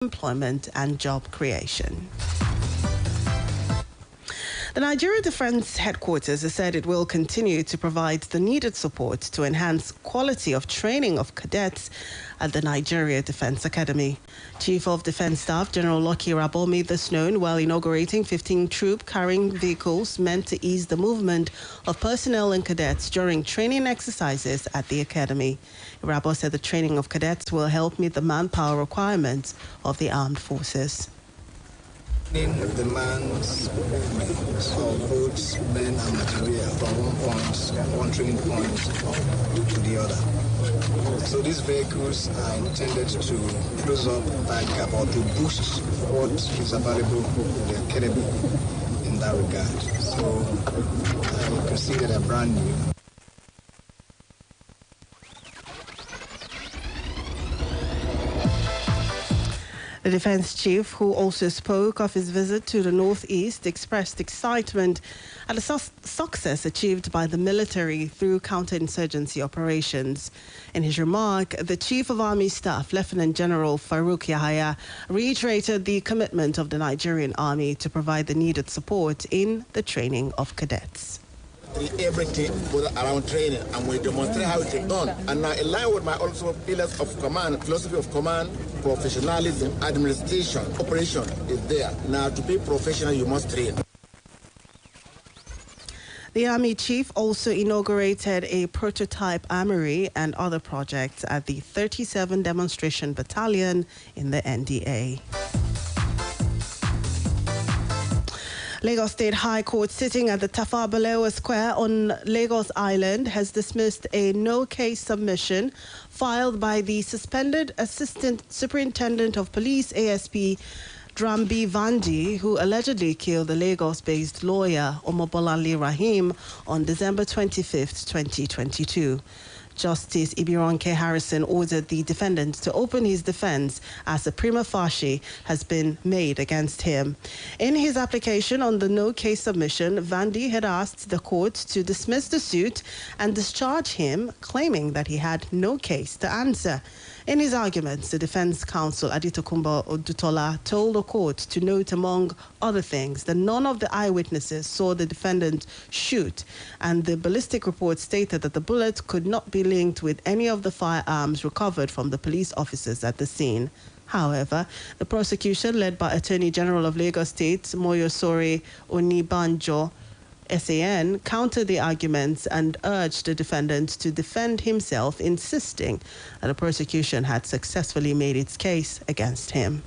employment and job creation. The Nigeria Defense Headquarters has said it will continue to provide the needed support to enhance quality of training of cadets at the Nigeria Defense Academy. Chief of Defense Staff General Lucky Rabo made this known while inaugurating 15 troop-carrying vehicles meant to ease the movement of personnel and cadets during training exercises at the academy. Rabo said the training of cadets will help meet the manpower requirements of the armed forces. Demands movements of both men and material from one training point to the other. So these vehicles are intended to close up that gap or to boost what is available in the academy in that regard. So I consider them brand new. The defense chief, who also spoke of his visit to the Northeast, expressed excitement at the success achieved by the military through counterinsurgency operations. In his remark, the Chief of Army Staff, Lieutenant General Farouk Yahaya, reiterated the commitment of the Nigerian Army to provide the needed support in the training of cadets. Everything around training, and we demonstrate how it is done. And now, in line with my also pillars of command, philosophy of command, professionalism, administration, operation is there. Now, to be professional, you must train. The Army Chief also inaugurated a prototype armory and other projects at the 37 Demonstration Battalion in the NDA. Lagos State High Court, sitting at the Tafawa Balewa Square on Lagos Island, has dismissed a no-case submission filed by the suspended Assistant Superintendent of Police, ASP Drambi Vandi, who allegedly killed the Lagos-based lawyer Omobolanle Rahim on December 25th, 2022. Justice Ibironke Harrison ordered the defendant to open his defense as a prima facie has been made against him. In his application on the no-case submission, Vandi had asked the court to dismiss the suit and discharge him, claiming that he had no case to answer. In his arguments, the defense counsel Aditokunbo Odutola told the court to note, among other things, that none of the eyewitnesses saw the defendant shoot, and the ballistic report stated that the bullet could not be linked with any of the firearms recovered from the police officers at the scene. However, the prosecution, led by Attorney General of Lagos State, Moyosori Onibanjo, SAN, countered the arguments and urged the defendant to defend himself, insisting that the prosecution had successfully made its case against him.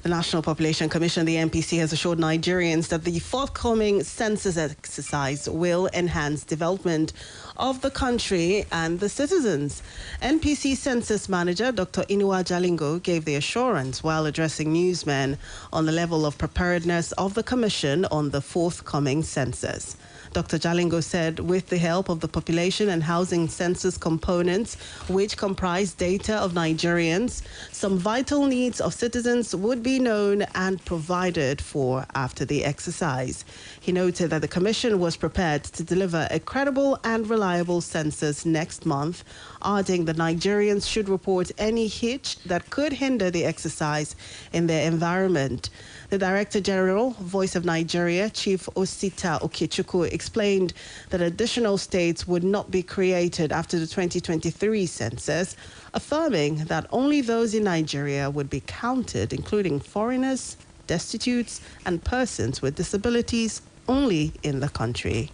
The National Population Commission, the NPC, has assured Nigerians that the forthcoming census exercise will enhance development of the country and the citizens. NPC Census Manager Dr. Inuwa Jalingo gave the assurance while addressing newsmen on the level of preparedness of the Commission on the forthcoming census. Dr. Jalingo said with the help of the population and housing census components, which comprise data of Nigerians, some vital needs of citizens would be known and provided for after the exercise. He noted that the Commission was prepared to deliver a credible and reliable census next month, adding that Nigerians should report any hitch that could hinder the exercise in their environment. The Director General, Voice of Nigeria, Chief Osita Okechukwu, explained that additional states would not be created after the 2023 census, affirming that only those in Nigeria would be counted, including foreigners, destitutes, and persons with disabilities only in the country.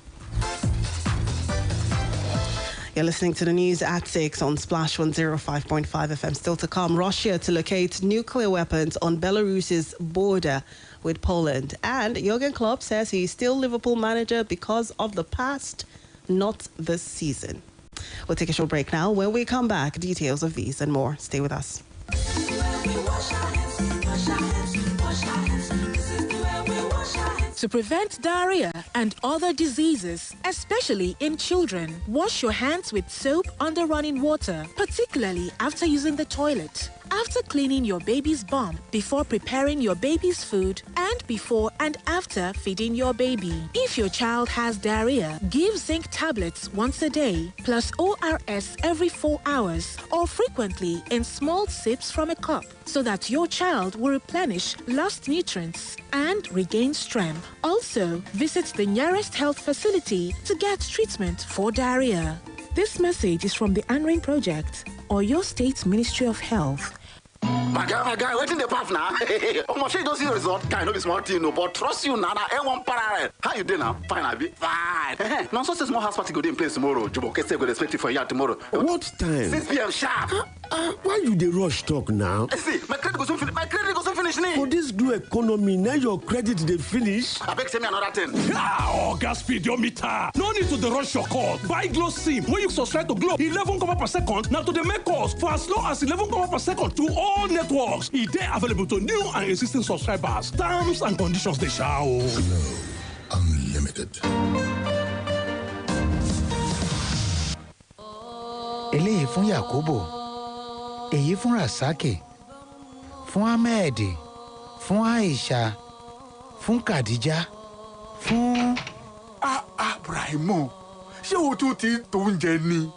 You're listening to the news at 6 on Splash 105.5 FM. Still to come, Russia to locate nuclear weapons on Belarus's border with Poland. And Jurgen Klopp says he's still Liverpool manager because of the past, not this season. We'll take a short break now. When we come back, details of these and more. Stay with us. To prevent diarrhea and other diseases, especially in children, wash your hands with soap under running water, particularly after using the toilet. after cleaning your baby's bum, before preparing your baby's food, and before and after feeding your baby. If your child has diarrhea, give zinc tablets once a day, plus ORS every 4 hours, or frequently in small sips from a cup, so that your child will replenish lost nutrients and regain strength. Also, visit the nearest health facility to get treatment for diarrhea. This message is from the Anring Project or your state's Ministry of Health. My guy, waiting the path now. I'm sure you don't see the result. Kind of small thing, no, but trust you, Nana. One parallel. How you doing now? Fine, I be fine. Now, so small house party go in place tomorrow. Juboke say go expect you for you tomorrow. What time? 6 p.m. sharp. Why you the rush talk now? See, my credit goes finish. My credit goes finish. For this glue economy, now your credit they finish. I beg send me another 10. Gas speedometer. No need to the rush your call. Buy Glow SIM. When you subscribe to Glow, 11 kobo per second. Now to the make calls for as low as 11 kobo per second to all networks. It is available to new and existing subscribers. Terms and conditions they shall. Glow Unlimited. Eléyìí fún Yakubu, èyí fún Rasaki, fún Ahmed, fún Aisha, fún Khadija, fún. Brahimo, ṣé o tún ti tó oúnjẹ ni?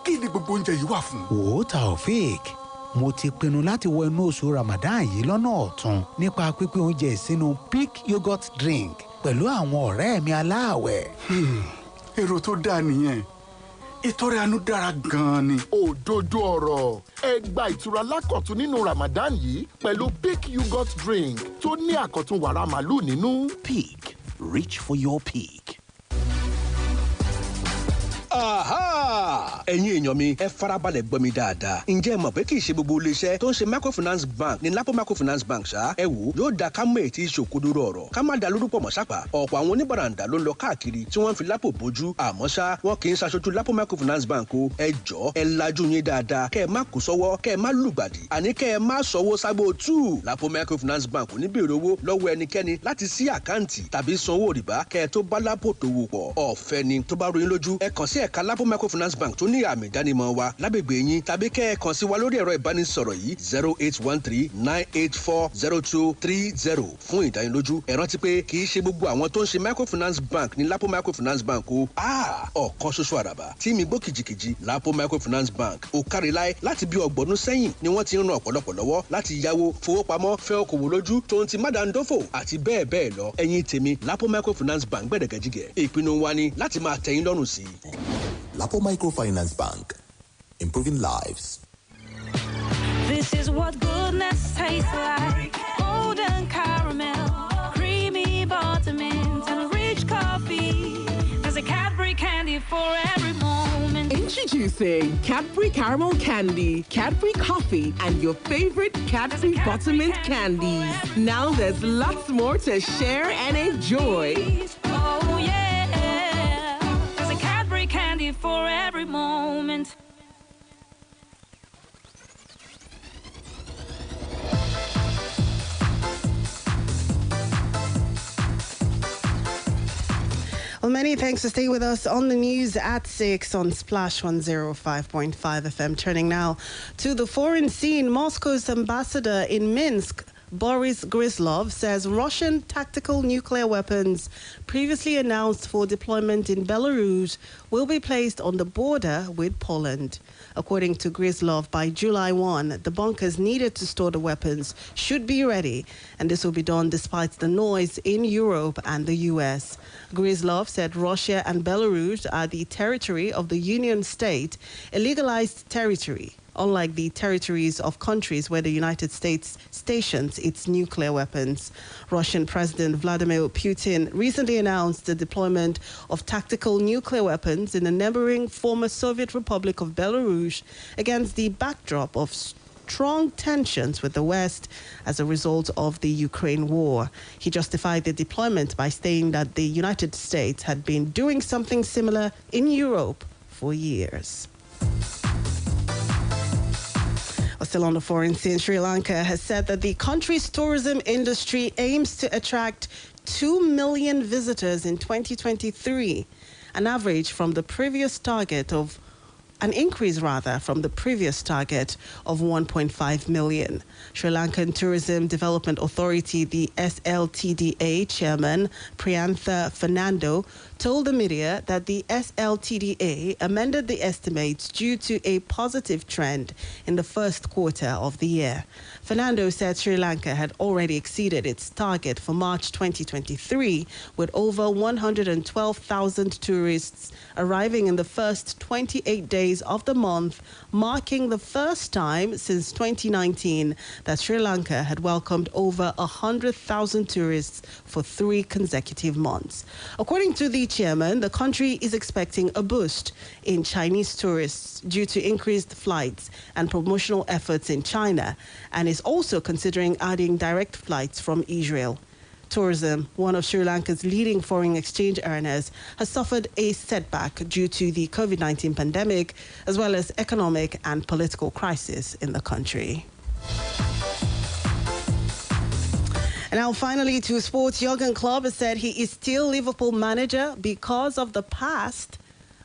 Kí ni gbogbo oúnjẹ yìí wà fún? Wò ó Taofik, mo ti pinnu láti wọ inú oṣù Ramadan yìí lọ́nà ọ̀tun nípa pípín oúnjẹ sínú Peak Yogurt Drink pẹ̀lú àwọn ọ̀rẹ́ mi aláàwẹ̀. Èrò tó dáa nìyẹn. Ìtọrẹ àánú dára gan-an ni. Òdodo ọ̀rọ̀. Ẹ gba ìtura lákọ̀tun nínú Ramadan yìí pẹ̀lú Peak Yogurt Drink tó ní àkọ̀tun wàrà màlúù nínú. Peak. Reach for your peak. Aha! Ẹ̀yin èèyàn mi, ẹ farabalẹ̀ gbọ́ mi dáadáa. Ǹjẹ́ ẹ mọ̀ pé kì í ṣe gbogbo iléeṣẹ́ tó ń ṣe microfinance bank ní Lapo microfinance bank ṣá? Ẹ wò yóò da ká mọ̀ ètí ìṣòkodoro ọ̀rọ̀. Ká má da lórúkọ mọ̀ sápà. Ọ̀pọ̀ àwọn oníbàràǹdà ló ń lọ káàkiri tí wọ́n ń fi Lapo bójú. Àmọ́ ṣá, wọn kì í ṣaṣojú Lapo microfinance bank o. Ẹ jọ̀ọ́, ẹ lajú yín dáadáa. Kẹ́ ẹ má kó sọ́wọ́, kẹ́ ẹ má lùgbàdì. Àní kẹ́ ẹ má sọ́wọ́ sábò tú. Lapo microfinance bank ò ní béèrè owó lọ́wọ́ ẹnikẹ́ni láti ṣí àkáǹtì tàbí sanwó rìbá kẹ́ ẹ tó bá Lapo tòwò pọ̀. Ọ̀fẹ́ ni tó bá ròyìn lójú. Ẹ kàn sí ẹ̀ka Lapo microfinance bank tó ní àmì ìdánimọ̀ wa lágbègbè yín tàbí kẹ́ ẹ kàn sí wa lórí ẹ̀rọ ìbánisọ̀rọ̀ yìí 0813-984-0230 fún ìdánilójú. Ẹ rántí pé kì í ṣe gbogbo àwọn tó ń ṣe microfinance bank ní Lapo microfinance bank o. Ọ̀kan ṣoṣo àràbà tí mi gbó kìjìkìjì Lapo microfinance bank ó kárí láé láti bí ọgbọ̀nún sẹ́yìn ni wọ́n ti ń ran ọ̀pọ̀lọpọ̀ lọ́wọ́ láti yáwó fowópamọ́ fẹ́ okòwò lójú tó ń ti mádàndófò àti bẹ́ẹ̀ bẹ́ẹ̀ lọ. Ẹ̀yin tèmi Lapo microfinance bank gbẹ̀dẹ̀gẹ̀jìgẹ̀ ìpinnu wa ni láti máa tẹ́yìn lọ́rùn sí i. Lapo Microfinance Bank, improving lives. This is what goodness tastes like. Golden caramel, creamy buttermint, and rich coffee. There's a Cadbury candy for every moment. Introducing Cadbury Caramel Candy, Cadbury Coffee, and your favorite Cadbury Buttermint candies. Now there's lots more to share and enjoy. Oh yeah. Candy for every moment. Well, many thanks for staying with us on the news at 6 on Splash 105.5 FM. Turning now to the foreign scene, Moscow's ambassador in Minsk, Boris Gryzlov, says Russian tactical nuclear weapons previously announced for deployment in Belarus will be placed on the border with Poland. According to Gryzlov, by July 1, the bunkers needed to store the weapons should be ready, and this will be done despite the noise in Europe and the US. Gryzlov said Russia and Belarus are the territory of the Union State, a legalized territory, unlike the territories of countries where the United States stations its nuclear weapons. Russian President Vladimir Putin recently announced the deployment of tactical nuclear weapons in the neighboring former Soviet Republic of Belarus against the backdrop of strong tensions with the West as a result of the Ukraine war. He justified the deployment by saying that the United States had been doing something similar in Europe for years. Still on the foreign scene, Sri Lanka has said that the country's tourism industry aims to attract 2 million visitors in 2023, an average from the previous target of an increase rather from the previous target of 1.5 million. Sri Lankan Tourism Development Authority, the SLTDA chairman, Priyantha Fernando, told the media that the SLTDA amended the estimates due to a positive trend in the first quarter of the year. Fernando said Sri Lanka had already exceeded its target for March 2023, with over 112,000 tourists arriving in the first 28 days of the month, marking the first time since 2019 that Sri Lanka had welcomed over 100,000 tourists for 3 consecutive months. According to the chairman, the country is expecting a boost in Chinese tourists due to increased flights and promotional efforts in China, and is also considering adding direct flights from Israel. Tourism, one of Sri Lanka's leading foreign exchange earners, has suffered a setback due to the COVID-19 pandemic, as well as economic and political crisis in the country. And now finally to sports, Jurgen Klopp has said he is still Liverpool manager because of the past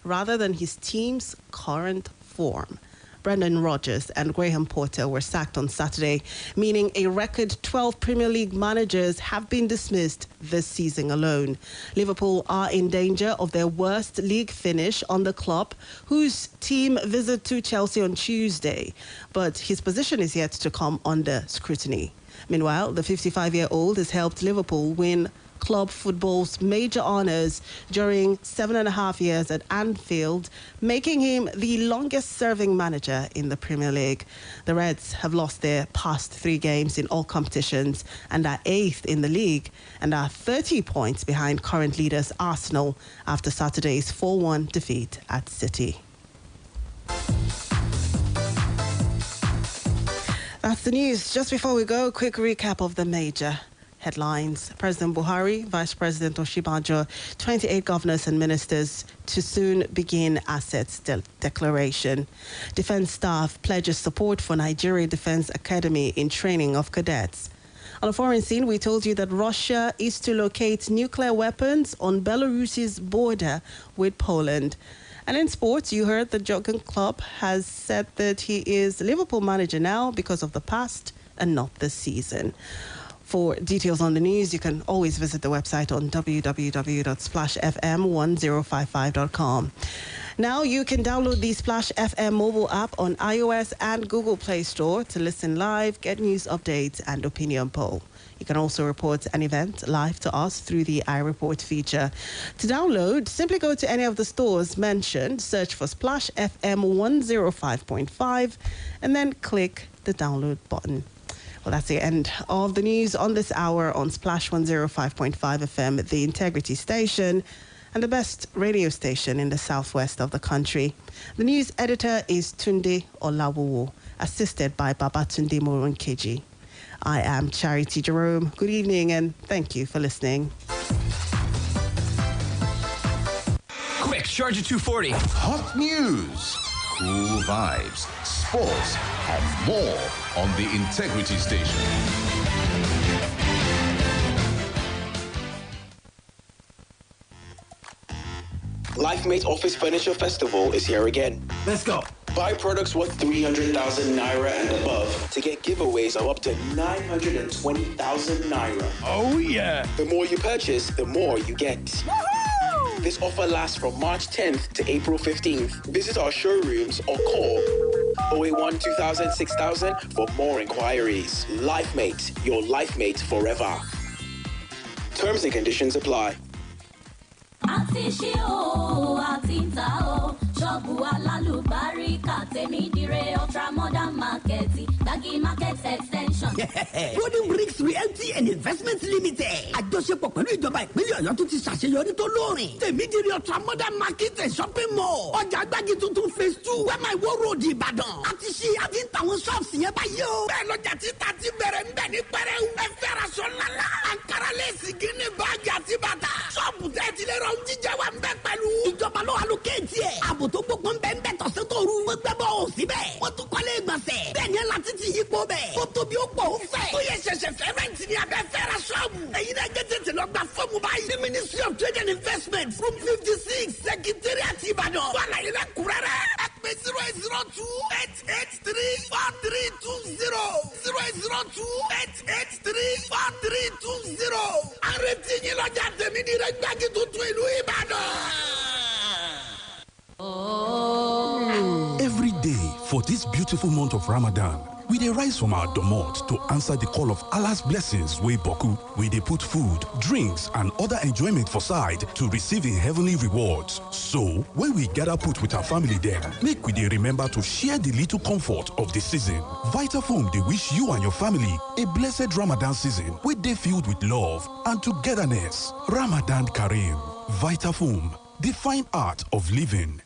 rather than his team's current form. Brendan Rodgers and Graham Potter were sacked on Saturday, meaning a record 12 Premier League managers have been dismissed this season alone. Liverpool are in danger of their worst league finish under Klopp, whose team visit to Chelsea on Tuesday, but his position is yet to come under scrutiny. Meanwhile, the 55-year-old has helped Liverpool win club football's major honours during 7.5 years at Anfield, making him the longest-serving manager in the Premier League. The Reds have lost their past 3 games in all competitions and are 8th in the league and are 30 points behind current leaders Arsenal after Saturday's 4-1 defeat at City. That's the news. Just before we go, a quick recap of the major headlines. President Buhari, Vice President Oshibajo, 28 governors and ministers to soon begin assets declaration. Defense staff pledges support for Nigeria Defense Academy in training of cadets. On a foreign scene, we told you that Russia is to locate nuclear weapons on Belarus's border with Poland. And in sports, you heard that Jurgen Klopp has said that he is Liverpool manager now because of the past and not this season. For details on the news, you can always visit the website on www.splashfm1055.com. Now you can download the Splash FM mobile app on iOS and Google Play Store to listen live, get news updates and opinion poll. You can also report an event live to us through the iReport feature. To download, simply go to any of the stores mentioned, search for Splash FM 105.5 and then click the download button. Well, that's the end of the news on this hour on Splash 105.5 FM, the Integrity Station, and the best radio station in the southwest of the country. The news editor is Tunde Olawowo, assisted by Babatunde Moronkeji. I am Charity Jerome. Good evening and thank you for listening. Quick, Charger 240. Hot news, cool vibes, sports, and more on the Integrity Station. LifeMate Office Furniture Festival is here again. Let's go. Buy products worth 300,000 Naira and above to get giveaways of up to 920,000 Naira. Oh, yeah. The more you purchase, the more you get. Woohoo! This offer lasts from March 10th to April 15th. Visit our showrooms or call 081-2000-6000 for more inquiries. LifeMate, your LifeMate forever. Terms and conditions apply. àti ṣe o àti ń ta o ṣọ́ọ̀bù alálùbáríkà tèmídìrẹ ultra modern market Dagi market extension. Golden Bricks Realty and Investment Limited. àjọṣepọ̀ pẹ̀lú ìjọba ìpínlẹ̀ Ọ̀yọ́ tó ti ṣàṣeyọrí tó lóòrìn. tèmídìrẹ ultra modern market and shopping mall. ọjà gbági tuntun phase 2 wẹ́mà ìwó road Ìbàdàn. àti ṣe àti ń tàwọn shops yẹn báyìí o. bẹ́ẹ̀ lọ́jà títà ti bẹ̀rẹ̀ ń bẹ̀ ní pẹ́rẹ́wù. ẹ fẹ́ ra aṣọ ńláńlá. àǹkárá lẹ́sìn gíní báàgì àti bàtà. ṣọ́ọ̀bù tẹ́ ti lè rọ jíjẹ wa ń bẹ pẹ̀lú. ìjọba ló allocate ẹ̀. ààbò tó gbógun bẹ́ẹ̀ ń bẹ tọ̀sẹ̀ tó rú. wọ́n gbẹ́ bọ́ ò síbẹ̀. wọ́n tún kọ́lé ìgbọ̀nsẹ̀. bẹ́ẹ̀ ni ẹ la títí yípo bẹ̀. ó tóbi ó pọ̀ ó fẹ̀. ó yẹ ṣẹ̀ṣẹ̀ fẹ́ rẹ́ǹtì ní abẹ́ fẹ́ ra ṣọ́ọ̀bù. èyí náà gé tètè lọ gba fọ́ọ̀mù báyìí. ní Ministry of Trade and Investment room 56 Secretariat Ìbàdàn. wà láyé lẹ́kùnrẹ́rẹ́. ẹ pèsè 0802-883-4320. Àrètí yín lọ́jà tèmi ní rẹ̀ gbági tuntun ìlú Ìbàdàn. Every day for this beautiful month of Ramadan, we dey rise from our domot to answer the call of Allah's blessings wey boku. We dey put food, drinks and other enjoyment for side to receive in heavenly rewards. So, when we gather put with our family dem, make we dey remember to share the little comfort of the season. Vitafoam dey wish you and your family a blessed Ramadan season wey dey filled with love and togetherness. Ramadan Kareem. Vitafoam, the fine art of living.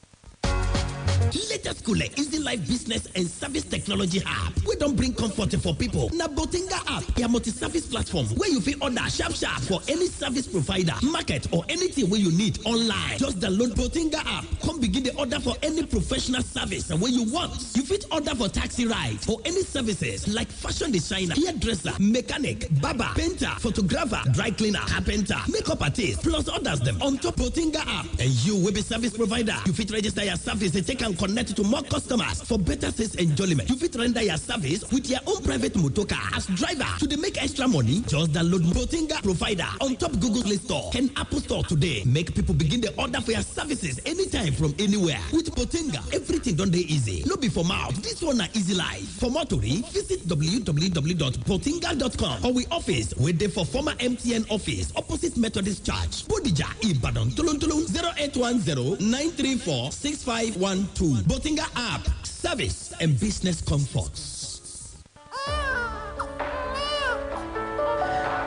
Latest School Easy Life Business and Service Technology Hub. We don't bring comfort for people. Na Botinga app, your multi-service platform where you fit order sharp for any service provider, market or anything where you need online. Just download Botinga app. Come begin the order for any professional service where you want. You fit order for taxi ride or any services like fashion designer, hairdresser, mechanic, barber, painter, photographer, dry cleaner, carpenter, makeup artist, plus others them on top Botinga app. And you will be service provider. You fit register your service and take and connect to more customers for better sales enjoyment. You fit render your service with your own private motorcar as driver. To dey make extra money, just download Botinga provider on top Google Play Store and Apple Store today. Make people begin the order for your services anytime from anywhere. With Botinga, everything done dey easy. No be for mouth. This one na easy life. For more tori, visit www.botinga.com or we office wey dey for former MTN office opposite Methodist Church, Bodija, Ibadan, Tolon 0810-934-6512. Botinga app, service and business comforts.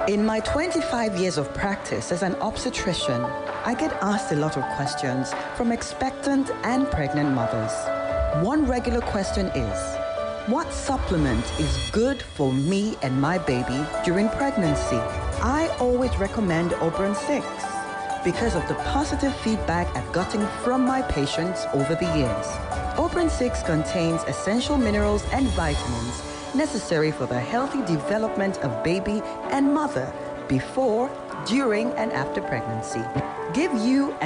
In my 25 years of practice as an obstetrician, I get asked a lot of questions from expectant and pregnant mothers. One regular question is, what supplement is good for me and my baby during pregnancy? I always recommend Oberon 6. Because of the positive feedback I've gotten from my patients over the years. Oberon 6 contains essential minerals and vitamins necessary for the healthy development of baby and mother before, during, and after pregnancy. Give you an